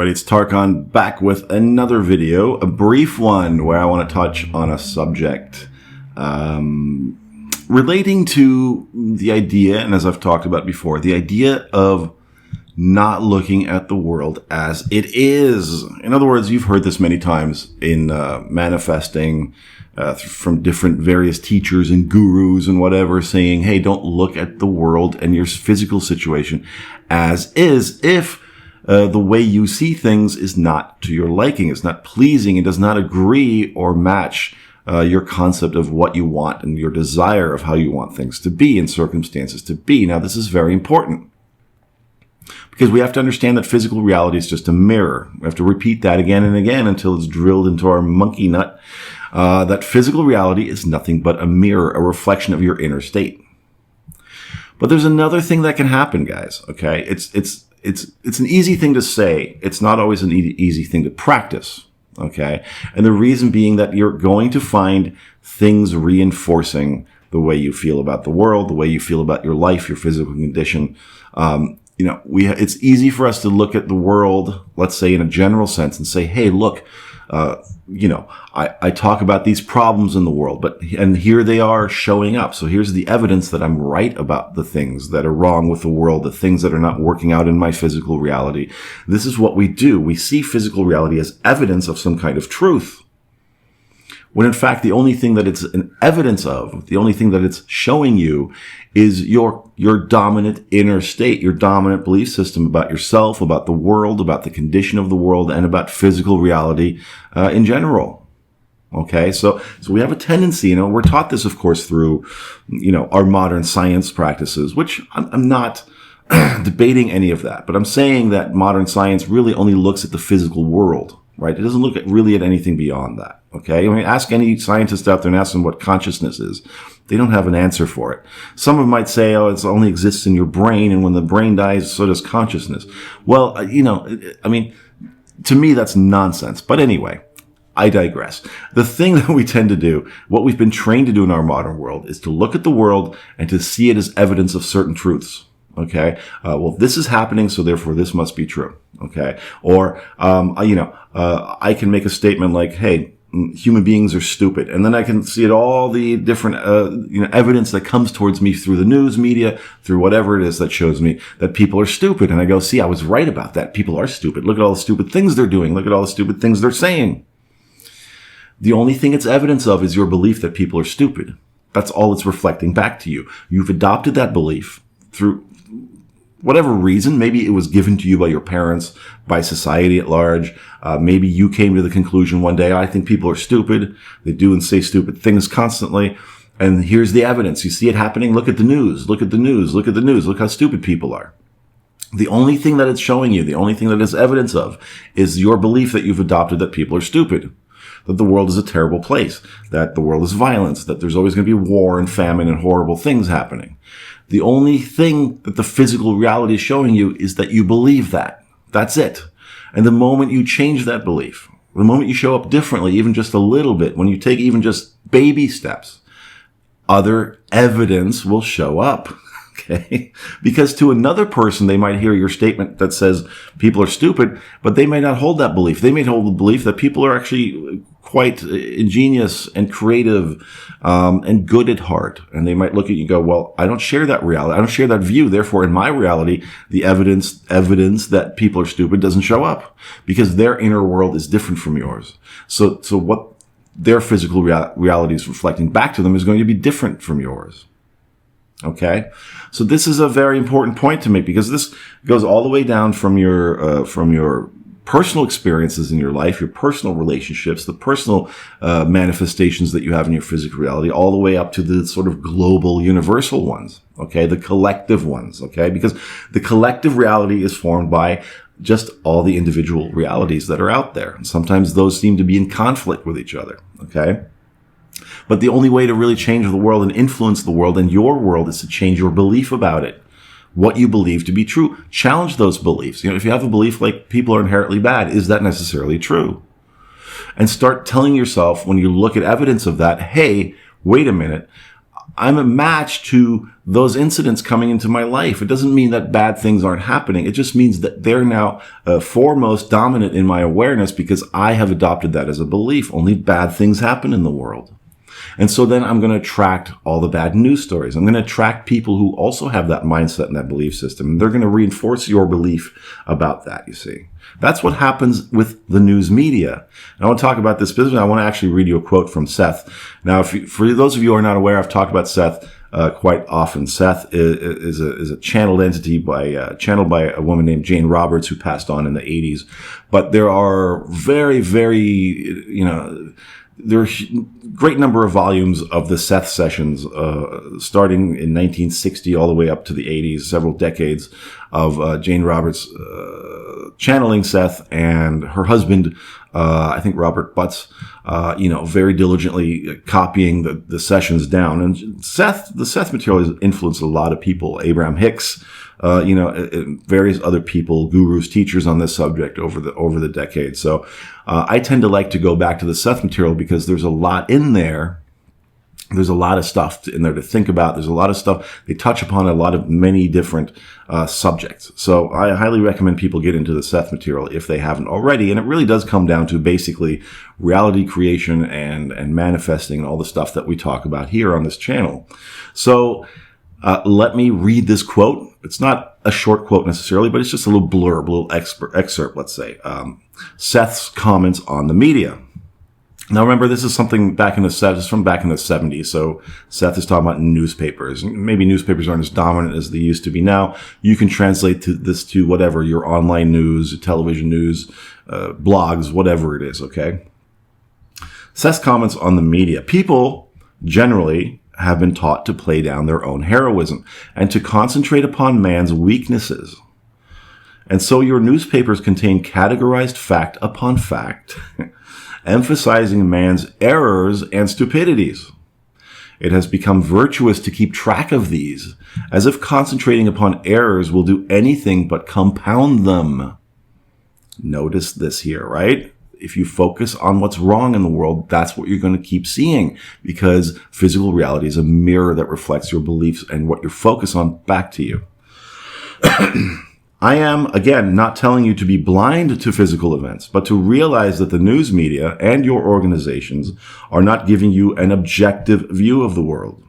everybody, it's Tarkan back with another video, a brief one where I want to touch on a subject relating to the idea, and as I've talked about before, the idea of not looking at the world as it is. In other words, you've heard this many times in manifesting from different various teachers and gurus and whatever, saying, hey, don't look at the world and your physical situation as is if the way you see things is not to your liking, it's not pleasing, it does not agree or match your concept of what you want and your desire of how you want things to be and circumstances to be. Now, this is very important because we have to understand that physical reality is just a mirror. We have to repeat that again and again until it's drilled into our monkey nut, that physical reality is nothing but a mirror, a reflection of your inner state. But there's another thing that can happen, guys, okay? It's an easy thing to say. It's not always an easy thing to practice, okay? And the reason being that you're going to find things reinforcing the way you feel about the world, the way you feel about your life, your physical condition. It's easy for us to look at the world, let's say in a general sense, and say, hey, look, I talk about these problems in the world, and here they are showing up. So here's the evidence that I'm right about the things that are wrong with the world, the things that are not working out in my physical reality. This is what we do. We see physical reality as evidence of some kind of truth. When in fact, the only thing that it's an evidence of, the only thing that it's showing you is your dominant inner state, your dominant belief system about yourself, about the world, about the condition of the world, and about physical reality in general. Okay, so we have a tendency, we're taught this, of course, through, our modern science practices, which I'm not debating any of that, but I'm saying that modern science really only looks at the physical world. Right? It doesn't look really at anything beyond that. Okay. I mean, ask any scientist out there and ask them what consciousness is. They don't have an answer for it. Some of them might say, oh, it only exists in your brain. And when the brain dies, so does consciousness. Well, to me, that's nonsense. But anyway, I digress. The thing that we tend to do, what we've been trained to do in our modern world, is to look at the world and to see it as evidence of certain truths. Okay. Well, this is happening, so therefore this must be true. Okay. Or, I can make a statement like, hey, human beings are stupid. And then I can see it all the different, evidence that comes towards me through the news media, through whatever it is that shows me that people are stupid. And I go, see, I was right about that. People are stupid. Look at all the stupid things they're doing. Look at all the stupid things they're saying. The only thing it's evidence of is your belief that people are stupid. That's all it's reflecting back to you. You've adopted that belief through whatever reason. Maybe it was given to you by your parents, by society at large. Maybe you came to the conclusion one day, I think people are stupid. They do and say stupid things constantly. And here's the evidence. You see it happening. Look at the news. Look at the news. Look at the news. Look how stupid people are. The only thing that it's showing you, the only thing that it's evidence of, is your belief that you've adopted that people are stupid. That the world is a terrible place. That the world is violence. That there's always going to be war and famine and horrible things happening. The only thing that the physical reality is showing you is that you believe that. That's it. And the moment you change that belief, the moment you show up differently, even just a little bit, when you take even just baby steps, other evidence will show up. Okay? Because to another person, they might hear your statement that says people are stupid, but they may not hold that belief. They may hold the belief that people are actually quite ingenious and creative, and good at heart. And they might look at you and go, well, I don't share that reality. I don't share that view. Therefore, in my reality, the evidence that people are stupid doesn't show up because their inner world is different from yours. So what their physical reality is reflecting back to them is going to be different from yours. Okay. So this is a very important point to make because this goes all the way down from your personal experiences in your life, your personal relationships, the personal manifestations that you have in your physical reality, all the way up to the sort of global universal ones, okay, the collective ones, okay, because the collective reality is formed by just all the individual realities that are out there. And sometimes those seem to be in conflict with each other, okay? But the only way to really change the world and influence the world and your world is to change your belief about it. What you believe to be true. Challenge those beliefs. If you have a belief like people are inherently bad, is that necessarily true? And start telling yourself when you look at evidence of that, hey, wait a minute. I'm a match to those incidents coming into my life. It doesn't mean that bad things aren't happening. It just means that they're now foremost dominant in my awareness because I have adopted that as a belief. Only bad things happen in the world. And so then I'm going to attract all the bad news stories. I'm going to attract people who also have that mindset and that belief system. And they're going to reinforce your belief about that, you see. That's what happens with the news media. And I want to talk about this business. I want to actually read you a quote from Seth. Now, for those of you who are not aware, I've talked about Seth quite often. Seth is a channeled entity channeled by a woman named Jane Roberts who passed on in the 80s. But there are very, very, there are a great number of volumes of the Seth sessions, starting in 1960 all the way up to the 80s, several decades of Jane Roberts channeling Seth and her husband, I think Robert Butts, very diligently copying the sessions down. And the Seth material has influenced a lot of people. Abraham Hicks, various other people, gurus, teachers on this subject over the decades. So I tend to like to go back to the Seth material because there's a lot in there. There's a lot of stuff in there to think about. There's a lot of stuff. They touch upon many different subjects. So I highly recommend people get into the Seth material if they haven't already. And it really does come down to basically reality creation and manifesting and all the stuff that we talk about here on this channel. So let me read this quote. It's not a short quote necessarily, but it's just a little blurb, a little excerpt, let's say. Seth's comments on the media. Now, remember, this is something from back in the 70s. So Seth is talking about newspapers. Maybe newspapers aren't as dominant as they used to be now. You can translate this to whatever, your online news, television news, blogs, whatever it is, okay? Seth's comments on the media. People generally have been taught to play down their own heroism and to concentrate upon man's weaknesses. And so your newspapers contain categorized fact upon fact, emphasizing man's errors and stupidities. It has become virtuous to keep track of these, as if concentrating upon errors will do anything but compound them. Notice this here, right? If you focus on what's wrong in the world, that's what you're going to keep seeing, because physical reality is a mirror that reflects your beliefs and what you focus on back to you. I am, again, not telling you to be blind to physical events, but to realize that the news media and your organizations are not giving you an objective view of the world.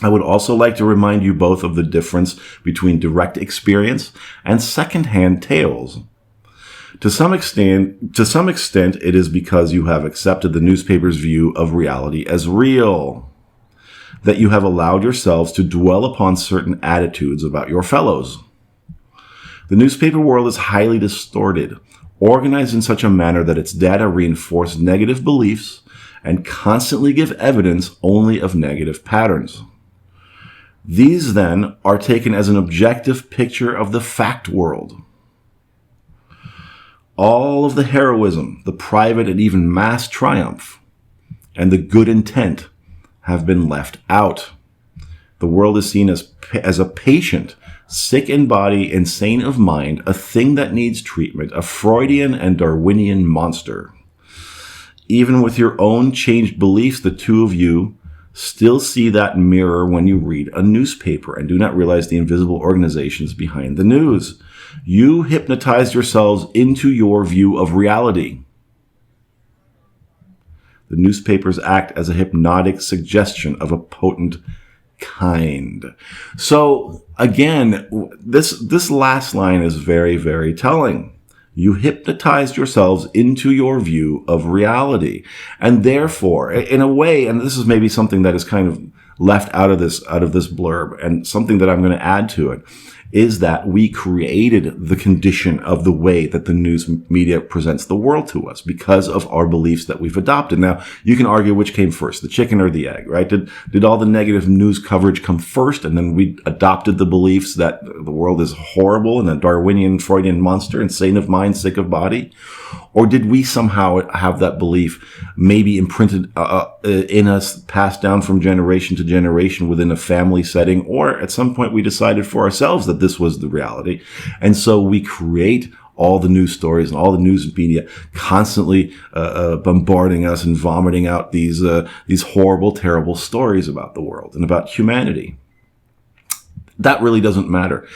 I would also like to remind you both of the difference between direct experience and secondhand tales. To some extent, it is because you have accepted the newspaper's view of reality as real, that you have allowed yourselves to dwell upon certain attitudes about your fellows. The newspaper world is highly distorted, organized in such a manner that its data reinforce negative beliefs and constantly give evidence only of negative patterns. These, then, are taken as an objective picture of the fact world. All of the heroism, the private and even mass triumph, and the good intent have been left out. The world is seen as a patient, sick in body, insane of mind, a thing that needs treatment, a Freudian and Darwinian monster. Even with your own changed beliefs, the two of you still see that mirror when you read a newspaper and do not realize the invisible organizations behind the news. You hypnotize yourselves into your view of reality. The newspapers act as a hypnotic suggestion of a potent kind. So again, this last line is very, very telling. You hypnotized yourselves into your view of reality. And therefore, in a way, and this is maybe something that is kind of left out of this blurb, and something that I'm going to add to it, is that we created the condition of the way that the news media presents the world to us because of our beliefs that we've adopted. Now, you can argue which came first, the chicken or the egg, right? Did all the negative news coverage come first, and then we adopted the beliefs that the world is horrible and a Darwinian, Freudian monster, insane of mind, sick of body? Or did we somehow have that belief maybe imprinted in us, passed down from generation to generation within a family setting, or at some point we decided for ourselves that this was the reality, and so we create all the news stories and all the news media constantly bombarding us and vomiting out these horrible, terrible stories about the world and about humanity. That really doesn't matter.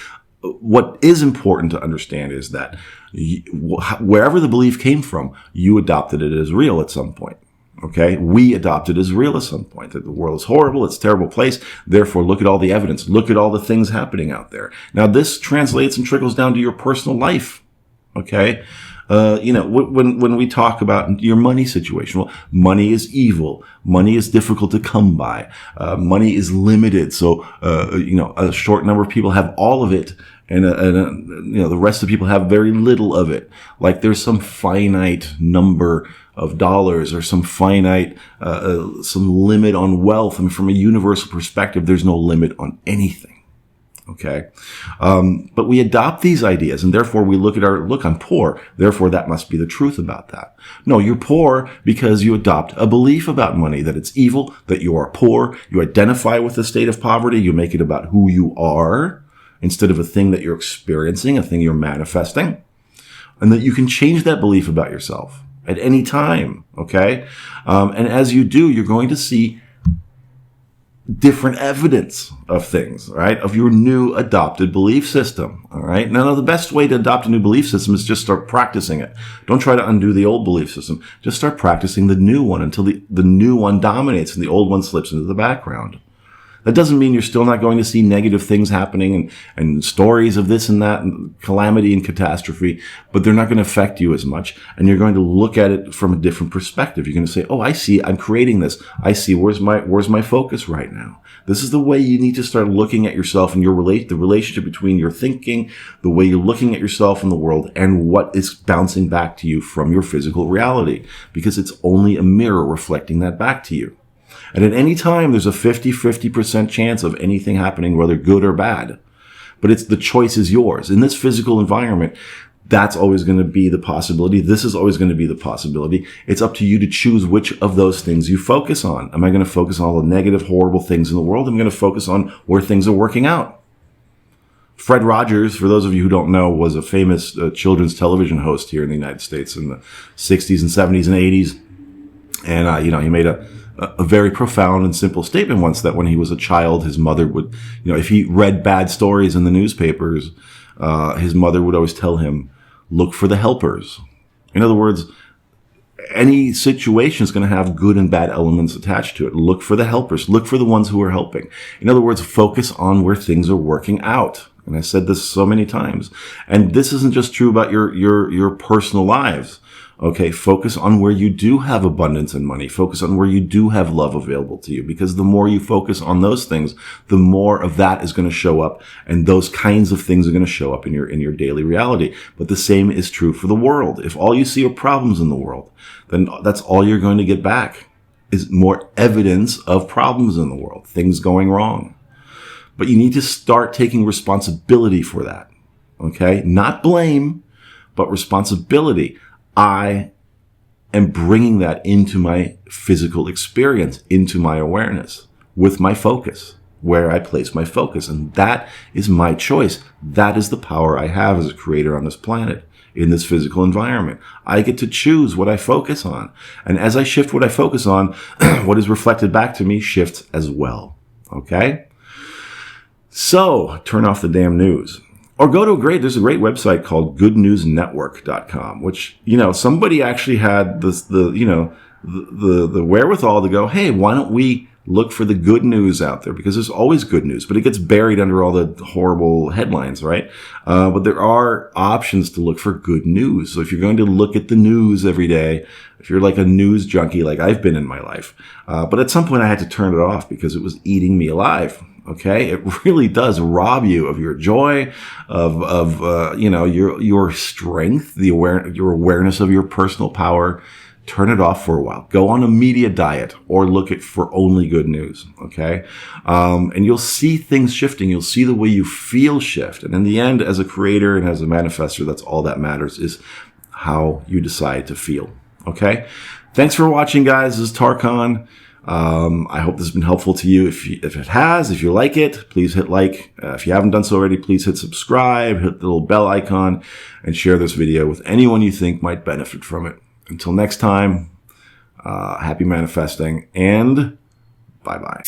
What is important to understand is that wherever the belief came from, you adopted it as real at some point. Okay, we adopted as real at some point that the world is horrible, it's a terrible place. Therefore, look at all the evidence. Look at all the things happening out there. Now, this translates and trickles down to your personal life. Okay, when we talk about your money situation, well, money is evil. Money is difficult to come by. Money is limited. So, a short number of people have all of it. And the rest of the people have very little of it. Like there's some finite number of dollars or some finite, some limit on wealth. I mean, from a universal perspective, there's no limit on anything. Okay. But we adopt these ideas and therefore we look, I'm poor. Therefore that must be the truth about that. No, you're poor because you adopt a belief about money, that it's evil, that you are poor. You identify with the state of poverty. You make it about who you are, instead of a thing that you're experiencing, a thing you're manifesting, and that you can change that belief about yourself at any time, okay? And as you do, you're going to see different evidence of things, right? Of your new adopted belief system, all right? Now, the best way to adopt a new belief system is just start practicing it. Don't try to undo the old belief system. Just start practicing the new one until the new one dominates and the old one slips into the background. That doesn't mean you're still not going to see negative things happening and stories of this and that and calamity and catastrophe, but they're not going to affect you as much. And you're going to look at it from a different perspective. You're going to say, oh, I see, I'm creating this. I see, where's my focus right now? This is the way you need to start looking at yourself and the relationship between your thinking, the way you're looking at yourself in the world, and what is bouncing back to you from your physical reality, because it's only a mirror reflecting that back to you. And at any time, there's a 50% chance of anything happening, whether good or bad. But the choice is yours. In this physical environment, that's always going to be the possibility. This is always going to be the possibility. It's up to you to choose which of those things you focus on. Am I going to focus on all the negative, horrible things in the world? I'm going to focus on where things are working out. Fred Rogers, for those of you who don't know, was a famous children's television host here in the United States in the 60s and 70s and 80s. And, he made a very profound and simple statement once that when he was a child, his mother would, if he read bad stories in the newspapers, his mother would always tell him, look for the helpers. In other words, any situation is going to have good and bad elements attached to it. Look for the helpers. Look for the ones who are helping. In other words, focus on where things are working out. And I said this so many times. And this isn't just true about your personal lives. Okay, focus on where you do have abundance and money. Focus on where you do have love available to you, because the more you focus on those things, the more of that is going to show up, and those kinds of things are going to show up in your daily reality. But the same is true for the world. If all you see are problems in the world, then that's all you're going to get back, is more evidence of problems in the world, things going wrong. But you need to start taking responsibility for that. Okay? Not blame, but responsibility. I am bringing that into my physical experience, into my awareness, with my focus, where I place my focus. And that is my choice. That is the power I have as a creator on this planet, in this physical environment. I get to choose what I focus on. And as I shift what I focus on, what is reflected back to me shifts as well. Okay? So, turn off the damn news. Or go to there's a great website called goodnewsnetwork.com, which, somebody actually had the wherewithal to go, hey, why don't we look for the good news out there? Because there's always good news, but it gets buried under all the horrible headlines, right? But there are options to look for good news. So if you're going to look at the news every day, if you're like a news junkie, like I've been in my life, but at some point I had to turn it off because it was eating me alive. Okay, it really does rob you of your joy, of your strength, your awareness of your personal power. Turn it off for a while. Go on a media diet or look for only good news. Okay, and you'll see things shifting. You'll see the way you feel shift. And in the end, as a creator and as a manifester, that's all that matters, is how you decide to feel. Okay, thanks for watching, guys. This is Tarkan. I hope this has been helpful to you. If it has, if you like it, please hit like. If you haven't done so already, please hit subscribe, hit the little bell icon, and share this video with anyone you think might benefit from it. Until next time, happy manifesting, and bye-bye.